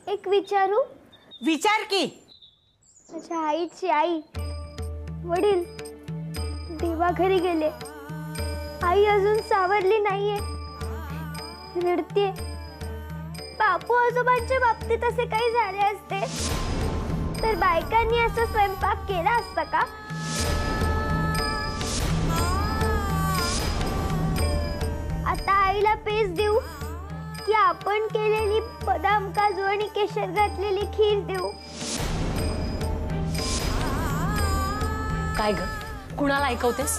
एक विचारू? विचार की. माझ्या आईची आई वडील देवा घरी गेले. आई अजून सावरली नाहीये, रडते. बापू आजोबांच्या बाबतीत असे काही झाले असते तर बायकांनी असा स्वयंपाक केला असता का? आता आईला पेज देऊ की आपण केलेली बदाम काजू आणि केशर घातलेली खीर देऊ? काय ग, कुणाला ऐकवतेस?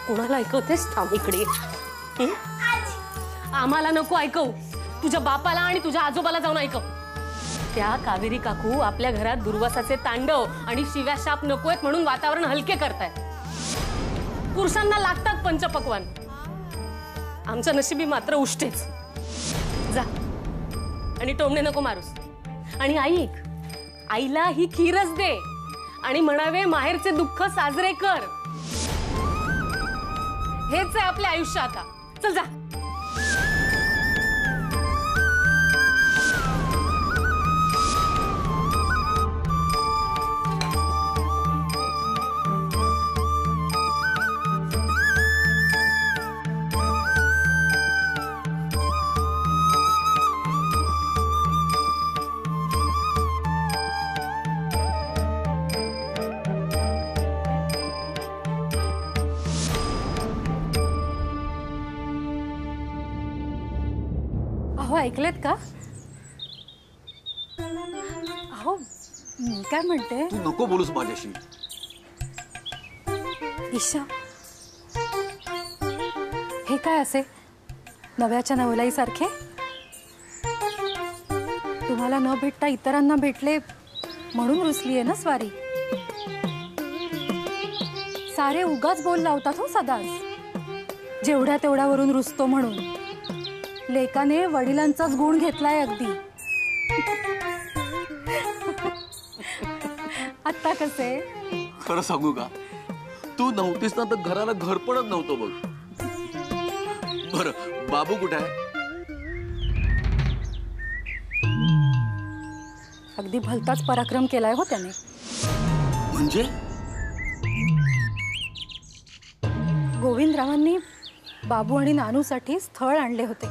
कुणाला ऐकवतेस? थांब इकडे. आम्हाला नको ऐकव, तुझ्या बापाला आणि तुझ्या आजोबाला जाऊन ऐकव. त्या कावेरी काकू आपल्या घरात दुर्वासाचे तांडव आणि शिव्या शाप नकोयत म्हणून वातावरण हलके करतायत. पुरुषांना लागतात पंचपक्वान, आमचं नशिबी मात्र उष्टेच. जा आणि टोमणे नको मारूस. आणि ऐक, आईला ही खीरच दे आणि म्हणावे माहेरचे दुःख साजरे कर. हेच आहे आपले आयुष्य आता. चल जा. अहो ऐकलेत का? अहो मी काय म्हणते, तू नको बोलूस माझ्याशी. ईशा, हे काय असे नव्याच्या नवलाई सारखे? तुम्हाला न भेटता इतरांना भेटले म्हणून रुसलीये ना स्वारी? सारे उगाच बोल लावतात हो सदाच, जेवढ्या तेवढ्यावरून रुसतो म्हणून. लेकाने वडिलांचाच गुण घेतलाय अगदी. आता कसे? खरं सांगू का, तू नव्हतीस ना तर घराला घर पडत नव्हतं बघ. बरं बाबू कुठे आहे? अगदी भलताच पराक्रम केलाय हो त्याने. म्हणजे? गोविंदरावांनी बाबू आणि नानूसाठी स्थळ आणले होते,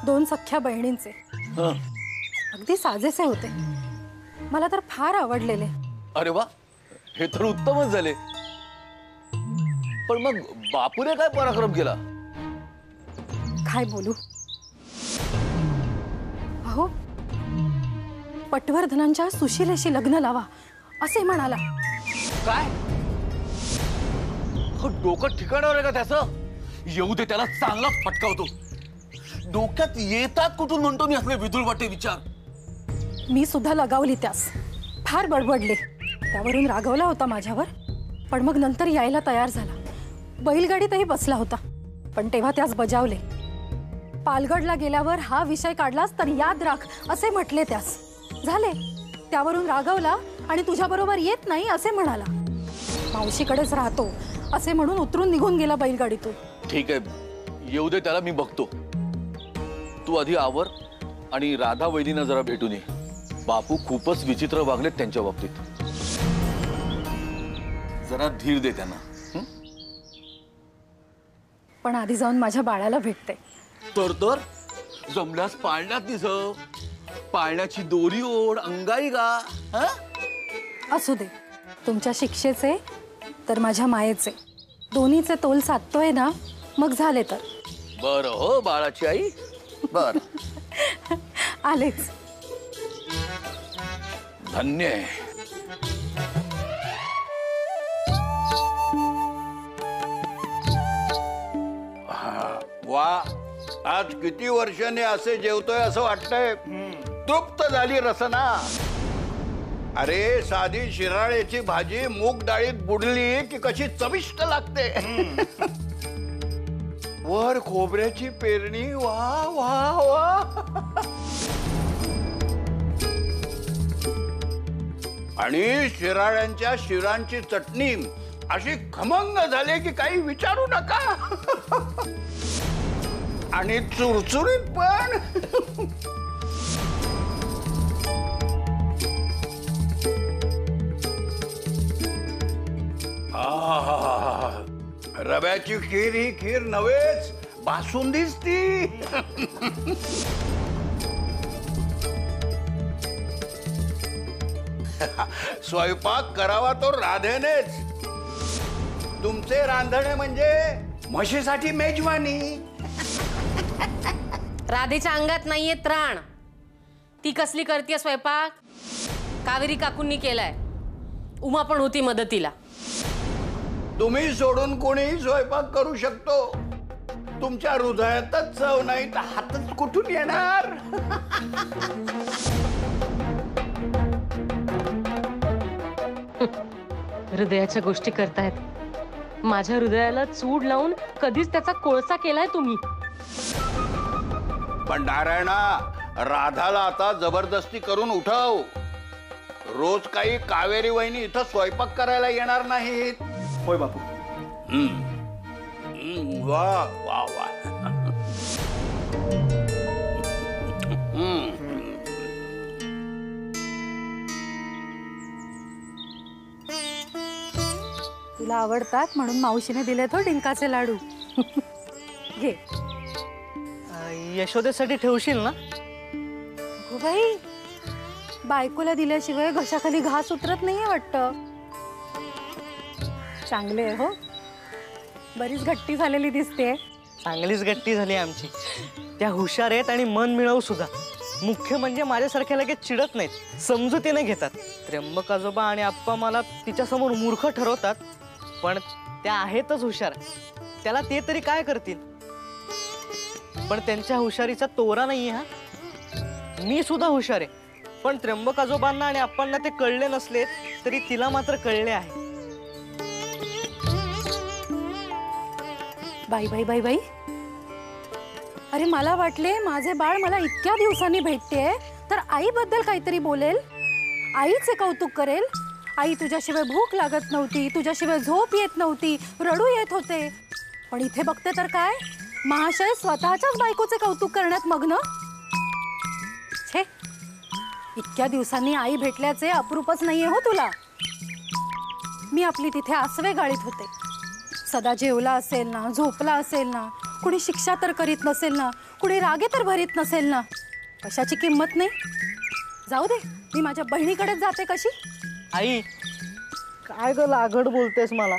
2 सख्या बहिणींचे. अगदी साजेसे होते, मला तर फार आवडलेले. अरे वा, हे तर उत्तमच झाले. पण मग बापूने काय पराक्रम केला? काय बोलू. अहो पटवर्धनांच्या सुशीलेशी लग्न लावा असे म्हणाला. काय? डोकं ठिकाणावर आहे का त्याचं? येऊ दे त्याला, चांगला फटकावतो. डोक्यात येतात कुठून म्हणतो मी असले विदुर वाटे विचार. मी सुद्धा लगावली त्यास, फार बडबडले. त्यावरून रागवला होता माझ्यावर, पण मग नंतर यायला तयार झाला. बैलगाडीतही बसला होता, पण तेव्हा त्यास बजावले. पालगडला गेल्यावर हा विषय काढलास तर याद राख असे म्हटले त्यास. झाले, त्यावरून रागवला आणि तुझ्याबरोबर येत नाही असे म्हणाला. मावशीकडेच राहतो असे म्हणून उतरून निघून गेला बैलगाडीतून. ठीक आहे, येऊ दे त्याला, मी बघतो. तू आधी आवर आणि राधा वहिनींना जरा भेटून ये. बापू खूपच विचित्र वागलेत त्यांच्या बाबतीत. जरा धीर दे त्यांना. पण आधी जाऊन माझ्या बाळाला भेटते. तर जमल्यास पाळण्यात निसव. पाळण्याची दोरी ओढ, अंगाई गा. असू दे, तुमच्या शिक्षेचे तर माझ्या मायेचे दोन्हीचे तोल साधतोय ना, मग झाले तर. बर हो बाळाची आई. बर आलेच. धन्य आहे. वा, आज किती वर्षाने असे जेवतोय असं वाटतंय. तृप्त झाली रसना. अरे साधी शिराळ्याची भाजी मूग डाळीत बुडली की कशी चविष्ट लागते. वर खोबऱ्याची पेरणी. वा वा वा. आणि शिराळ्यांच्या शिरांची चटणी अशी खमंग झाली की काही विचारू नका. आणि चुरचुरीत पण. आहा, रव्याची खीर ही खीर नव्हेच, बासुंदीच ती. स्वयंपाक करावा तो राधेनेच. तुमचे रांधणे म्हणजे म्हशीसाठी मेजवानी. राधेच्या अंगात नाहीये त्राण. ती कसली करतीये स्वयंपाक? कावेरी काकूंनी केलाय. उमा पण होती मदतीला. तुम्ही सोडून कोणीही स्वयंपाक करू शकतो. तुमच्या हृदयातच चव नाही तर हातच कुठून येणार? हृदयाच्या गोष्टी करतायत. माझ्या हृदयाला चूड लावून कधीच त्याचा कोळसा केलाय तुम्ही. पण नारायणा, राधाला आता जबरदस्ती करून उठव. रोज काही कावेरी वहिनी इथं स्वयंपाक करायला येणार नाहीत. होय बापू. वा वा वा. तुला आवडतात म्हणून मावशीने दिले तो डिंकाचे लाडू. घे. यशोदेसाठी ठेवशील ना? हो बाई, बायकोला दिल्याशिवाय घशाखाली घास उतरत नाहीये वाटतं. चांगले आहे हो, बरीच घट्टी झालेली दिसते. चांगलीच गट्टी झाली आमची. त्या हुशार आहेत आणि मन मिळवू सुद्धा. मुख्य म्हणजे माझ्यासारख्या लगेच चिडत नाहीत, समजुतीने घेतात. त्र्यंबक आजोबा आणि आप्पा मला तिच्यासमोर मूर्ख ठरवतात, पण त्या आहेतच हुशार. त्याला ते तरी काय करतील? पण त्यांच्या हुशारीचा तोरा नाहीये. हा, मी सुद्धा हुशार आहे, पण त्र्यंबक आजोबांना आणि आप्पांना ते कळले नसले तरी तिला मात्र कळले आहे. बाई बाई बाई बाई, अरे मला वाटले माझे बाळ मला इतक्या दिवसांनी भेटतेय तर आईबद्दल काहीतरी बोलेल, आईचे कौतुक करेल. आई तुझ्याशिवाय भूक लागत नव्हती, तुझ्याशिवाय झोप येत नव्हती, रडू येत होते. पण इथे बघते तर काय, महाशय स्वतःच्याच बायकोचे कौतुक करण्यात मग्न. छे, इतक्या दिवसांनी आई भेटल्याचे अप्रूपच नाहीये हो तुला. मी आपली तिथे आसवे गाळीत होते. सदा जेवला असेल ना, झोपला असेल ना, कुणी शिक्षा तर करीत नसेल ना, कुणी रागे तर भरीत नसेल ना. कशाची किंमत नाही. जाऊ दे, मी माझ्या बहिणीकडेच जाते. कशी? आई, काय ग लागड बोलतेस मला?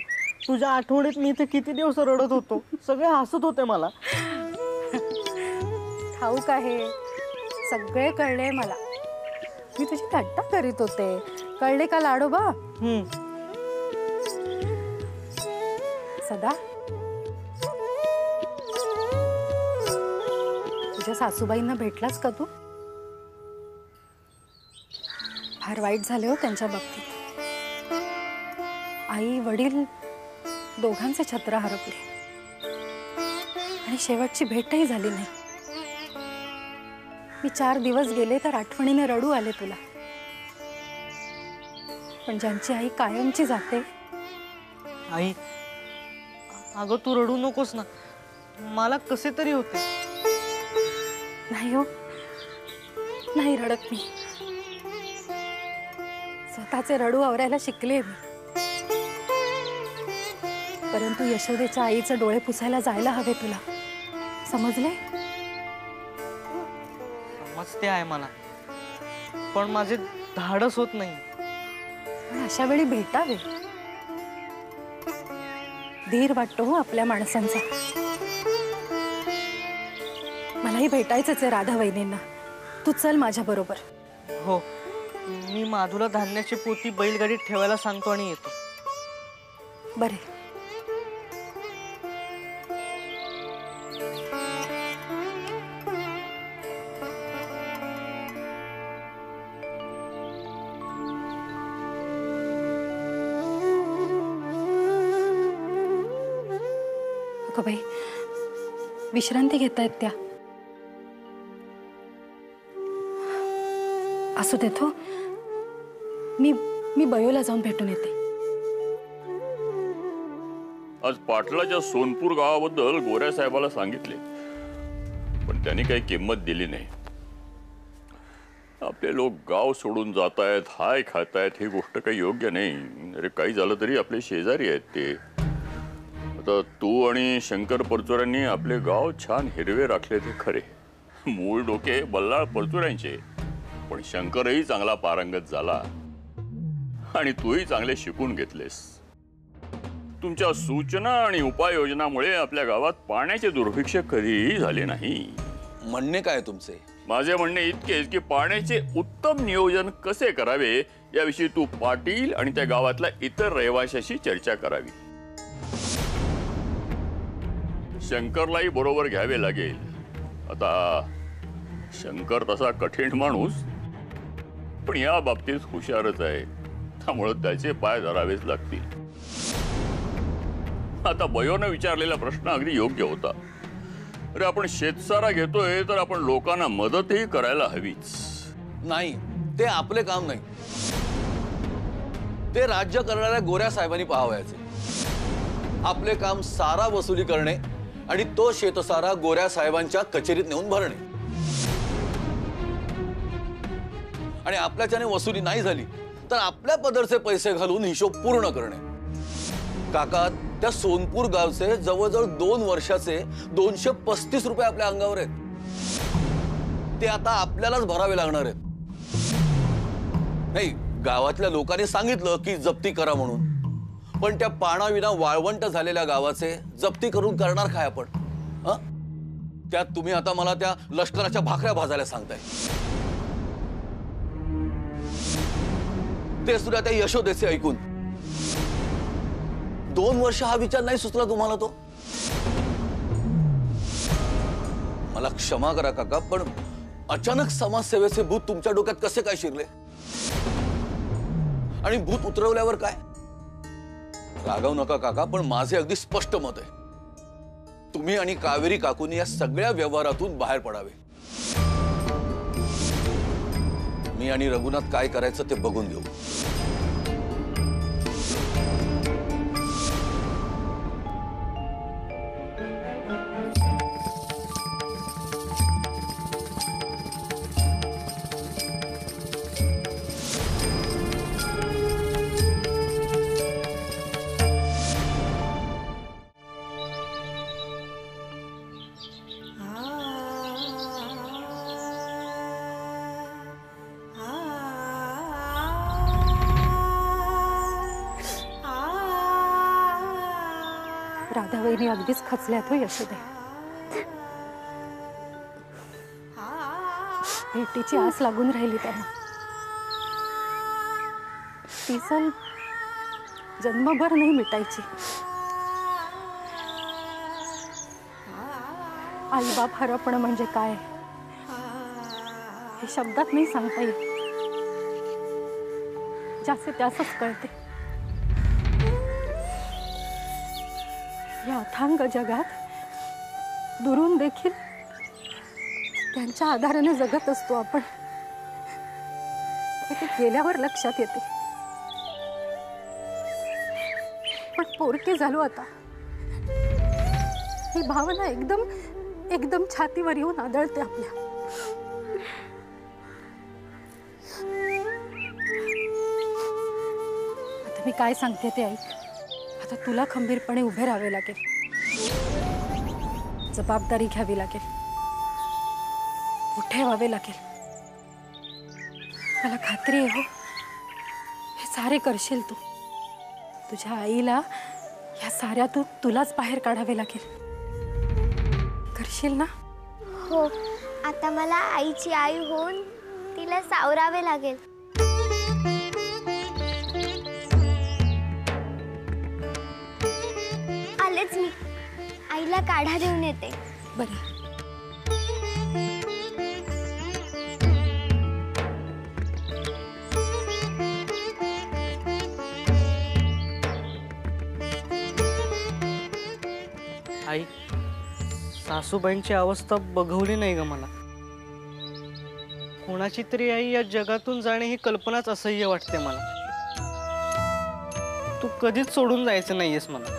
तुझ्या आठवणीत मी इथे किती दिवस रडत होतो, सगळे हसत होते मला. ठाऊक आहे, सगळे कळले मला. मी तुझी थट्टा करीत होते, कळले का लाडोबा? सदा, तुझ्या सासूबाईंना भेटलास का तू? फार वाईट झाले हो त्यांच्या बाबतीत. आई वडील दोघांचे छत्र हरपले आणि शेवटची भेटही झाली नाही. मी 4 दिवस गेले तर आठवणीने रडू आले तुला. पण ज्यांची आई कायमची जाते. आई, अगं तू रडू नकोस ना, मला कसे तरी होते. नाही हो, नाही रडत मी. स्वतःचे रडू आवरायला शिकले मी. परंतु यशोदेच्या आईचे डोळे पुसायला जायला हवे तुला, समजले? समजते आहे मला, पण माझे धाडस होत नाही. पण अशा वेळी भेटावे. धीर वाटतो हो आपल्या माणसांचा. मलाही भेटायचंच आहे राधा वहिनींना. तू चल माझ्या बरोबर. हो, मी माधुला धान्याची पोती बैलगाडीत ठेवायला सांगतो आणि येतो. बरे. बाई, विश्रांती घेत आहेत त्या. असू देत हो, मी बयोला जाऊन भेटून येते. आज पाटलाच्या सोनपूर गावाबद्दल गोऱ्या साहेबाला सांगितले. पण त्यांनी काही किंमत दिली नाही. आपले लोक गाव सोडून जात आहेत, हाय खातायत, ही गोष्ट काही योग्य नाही. अरे काही झालं तरी आपले शेजारी आहेत ते. आता तू आणि शंकर परचुऱ्यांनी आपले गाव छान हिरवे राखले ते खरे. मूळ डोके बल्लाळ परचुऱ्यांचे, पण शंकरही चांगला पारंगत झाला आणि तूही चांगले शिकून घेतलेस. तुमच्या सूचना आणि उपाययोजनामुळे आपल्या गावात पाण्याचे दुर्भिक्ष कधीही झाले नाही. म्हणणे काय तुमचे? माझे म्हणणे इतकेच की पाण्याचे उत्तम नियोजन कसे करावे याविषयी तू पाटील आणि त्या गावातल्या इतर रहिवाशांशी चर्चा करावी. शंकरलाही बरोबर घ्यावे लागेल. आता शंकर तसा कठीण माणूस, पण या बाबतीत हुशारच आहे, त्यामुळे त्याचे पाय धरावेच लागतील. आता बयोनं विचारलेला प्रश्न अगदी योग्य होता. अरे आपण शेतसारा घेतोय तर आपण लोकांना मदतही करायला हवीच. नाही, ते आपले काम नाही. ते राज्य करणाऱ्या गोऱ्या साहेबांनी पाहावयाचे. आपले काम सारा वसुली करणे आणि तो शेतसारा गोऱ्या साहेबांच्या कचेरीत नेऊन भरणे. आणि आपल्याच्याने वसुली नाही झाली तर आपल्या पदरचे पैसे घालून हिशोब पूर्ण करणे. काका, त्या सोनपूर गावचे जवळजवळ 2 वर्षाचे 235 रुपये आपल्या अंगावर आहेत. ते आता आपल्यालाच भरावे लागणार आहेत. नाही, गावातल्या लोकांनी सांगितलं की जप्ती करा म्हणून, पण त्या पाण्याविना वाळवंट झालेल्या गावाचे जप्ती करून करणार काय आपण? त्यात तुम्ही आता मला त्या लष्कराच्या भाकऱ्या भाजायला सांगताय. ते सुद्धा त्या यशोदेचे ऐकून. 2 वर्ष हा विचार नाही सुचला तुम्हाला तो? मला क्षमा करा काका, पण अचानक समाजसेवेचे भूत तुमच्या डोक्यात कसे काय शिरले? आणि भूत उतरवल्यावर काय? रागावू नका काका, पण माझे अगदी स्पष्ट मत आहे. तुम्ही आणि कावेरी काकूंनी या सगळ्या व्यवहारातून बाहेर पडावे. मी आणि रघुनाथ काय करायचं ते बघून घेऊ. राधाबाईंनी अगदीच खचल्यात हो यशोदे. भेटीची आस लागून राहिली त्यांना. ती सल जन्मभर नाही मिटायची. आई बाप हरपणं म्हणजे काय हे शब्दात नाही सांगता येत. जास्त त्यासच कळते. या अथांग जगात दुरून देखील त्यांच्या आधाराने जगत असतो आपण. हे गेल्यावर लक्षात येते. पण पोरके झालो आता. ही भावना एकदम छातीवर येऊन आदळते आपल्या. आता मी काय सांगते ते ऐक. आता तुला खंबीरपणे उभे राहावे लागेल. जबाबदारी घ्यावी लागेल. मोठे व्हावे लागेल. मला खात्री आहे हो, हे सारे करशील तू. तुझ्या आईला या साऱ्यातून तुलाच बाहेर काढावे लागेल. करशील ना? हो, आता मला आईची आई होऊन तिला सावरावे लागेल. आलेच मी. आईला काढा देऊन येते. बरं. आई, सासूबाईंची अवस्था बघवली नाही ग मला. कोणाची तरी आई या जगातून जाणे ही कल्पनाच असह्य वाटते मला. तू कधीच सोडून जायचं नाहीयेस मला.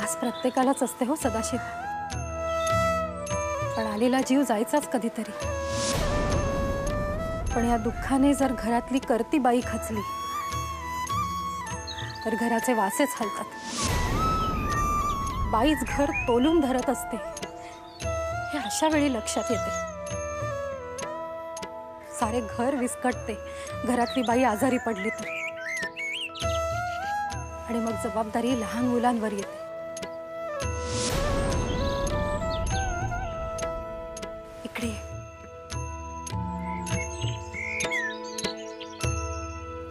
आज प्रत्येकालाच असते हो सदाशिव. पण आलेला जीव जायचाच कधीतरी. पण या दुःखाने जर घरातली करती बाई खचली तर घराचे वासेच हलतात. बाईच घर तोलून धरत असते हे अशा वेळी लक्षात येते. सारे घर विस्कटते घरातली बाई आजारी पडली तर. आणि मग जबाबदारी लहान मुलांवर येते. इकडे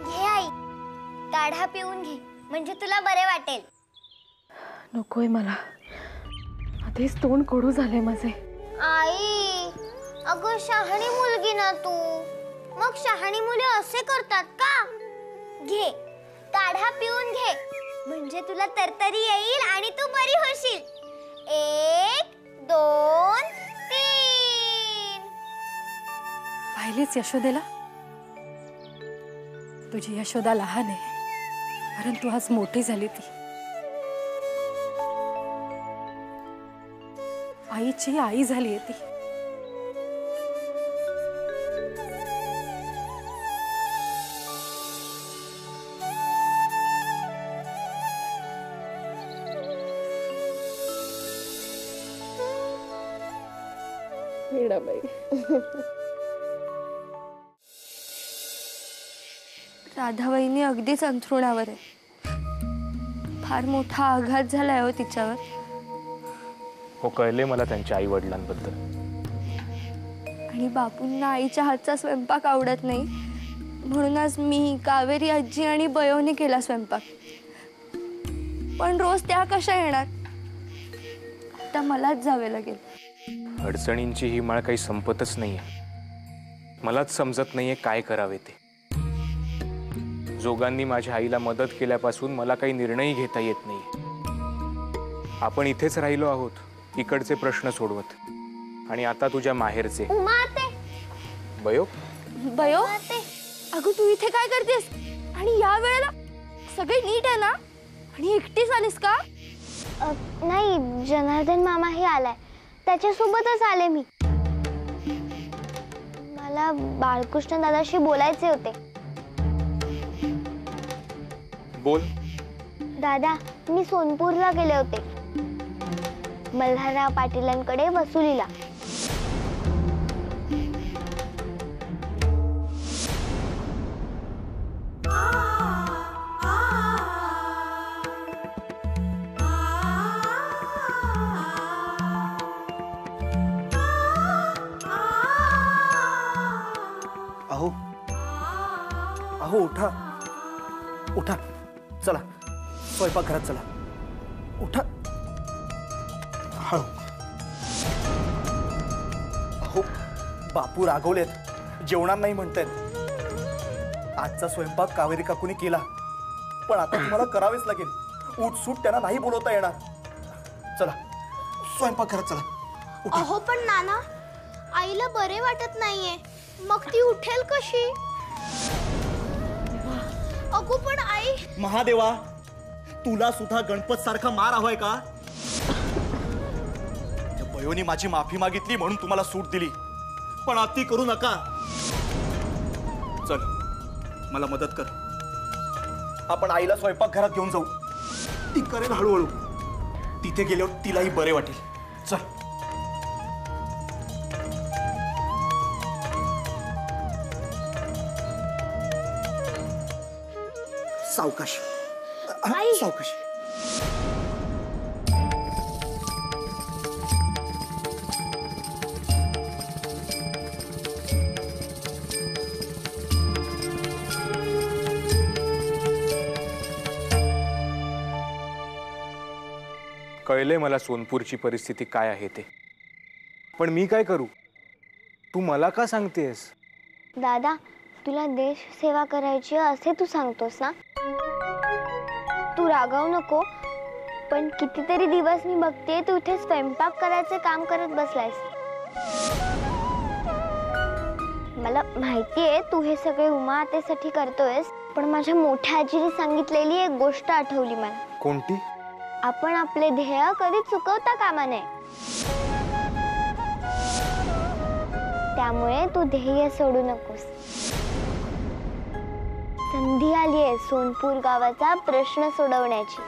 घे आई, काढा पिऊन घे म्हणजे तुला बरे वाटेल. नकोय मला, आधीच तोंड कडू झाले माझे. आई, अगं शहाणी मुलगी ना तू. मग शहाणी मुले असे करतात का? घे, काढा पिऊन घे म्हणजे तुला तरतरी येईल आणि तू बरी होशील. 1 2 3. पाहिलीच यशोदेला? तुझी यशोदा लहान आहे परंतु आज मोठी झाली ती. आईची आई झाली ती. राधाबाईंनी अगदीच अंथरुणावर आहे. फार मोठा आघात झालाय हो तिच्यावर. हो, कळले मला त्यांच्या आई वडिलांबद्दल. आणि बापूंना आईच्या हातचा स्वयंपाक आवडत नाही म्हणून आज मी, कावेरी आजी आणि बयोने केला स्वयंपाक. पण रोज त्या कशा येणार? आता मलाच जावे लागेल. अडचणींची ही माळ काही संपतच नाहीये. मलाच समजत नाहीये काय करावे ते. जोगांनी माझ्या आईला मदत केल्यापासून मला काही निर्णय घेता येत नाही. आपण इथेच राहिलो आहोत इकडचे प्रश्न सोडवत, आणि आता तुझ्या माहेरचे. बयो बयो, अगं तू इथे काय करतेस? आणि या वेळेला सगळे नीट आहे ना? आणि एकटीच आलीस का? नाही, जनार्दन मामाही आलाय, त्याच्यासोबतच आले मी. मला बाळकृष्ण दादाशी बोलायचे होते. बोल. दादा, मी सोनपूरला गेले होते, मल्हारराव पाटीलांकडे वसुलीला. अहो अहो, उठा उठा, चला स्वयंपाकघरात चला. उठा. हळू. अहो, बापू रागवलेत, जेवणार नाही म्हणतायत. आजचा स्वयंपाक कावेरी काकूने केला, पण आता तुम्हाला करावेच लागेल. उठसूट त्यांना नाही बोलवता येणार. चला स्वयंपाकघरात चला. उठा. अहो पण नाना, आईला बरे वाटत नाहीये, मग ती उठेल कशी? अगो पण आई. महादेवा, तुला सुद्धा गणपत सारखा मार हवाय का? बयोनी माझी माफी मागितली म्हणून तुम्हाला सूट दिली, पण अति करू नका. चल, मला मदत कर. आपण आईला स्वयंपाकघरात घेऊन जाऊ. ती करेल हळूहळू. तिथे गेल्यावर तिलाही बरे वाटेल. चल. सावकाश, सावकाश. कळले मला सोनपूरची परिस्थिती काय आहे ते, पण मी काय करू? तू मला का सांगतेस? दादा, तुला देश सेवा करायची असे तू सांगतोस ना? तू रागावू नको, पण कितीतरी दिवस मी बघते तू इथे स्वयंपाक करायचे काम करत बसलायस. मला माहितीये तू हे सगळे उमा आतेसाठी करतोयस, पण माझ्या मोठ्या आजीने सांगितलेली एक गोष्ट आठवली मला. कोणती? आपण आपले ध्येय कधी चुकवता कामा नये. त्यामुळे तू ध्येय सोडू नकोस. संधी आली आहे सोनपूर गावाचा प्रश्न सोडवण्याची.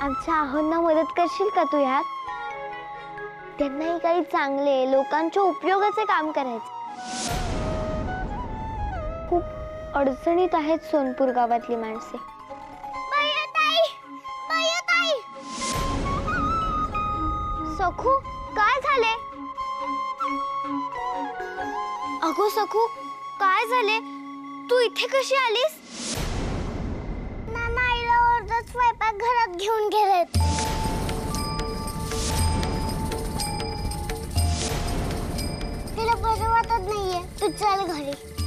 आमच्या आहोंना मदत करशील का तू ह्यात? त्यांनाही काही चांगले लोकांच्या उपयोगाचे काम करायचे. खूप अडचणीत आहेत सोनपूर गावातली माणसे. सखू, काय झाले? अगो सखू, काय झाले? तू इथे कशी आलीस? नाना आईला ओरडत स्वयंपाक घरात घेऊन गेलेत. तिला बरं वाटत नाहीये. तू चल घरी.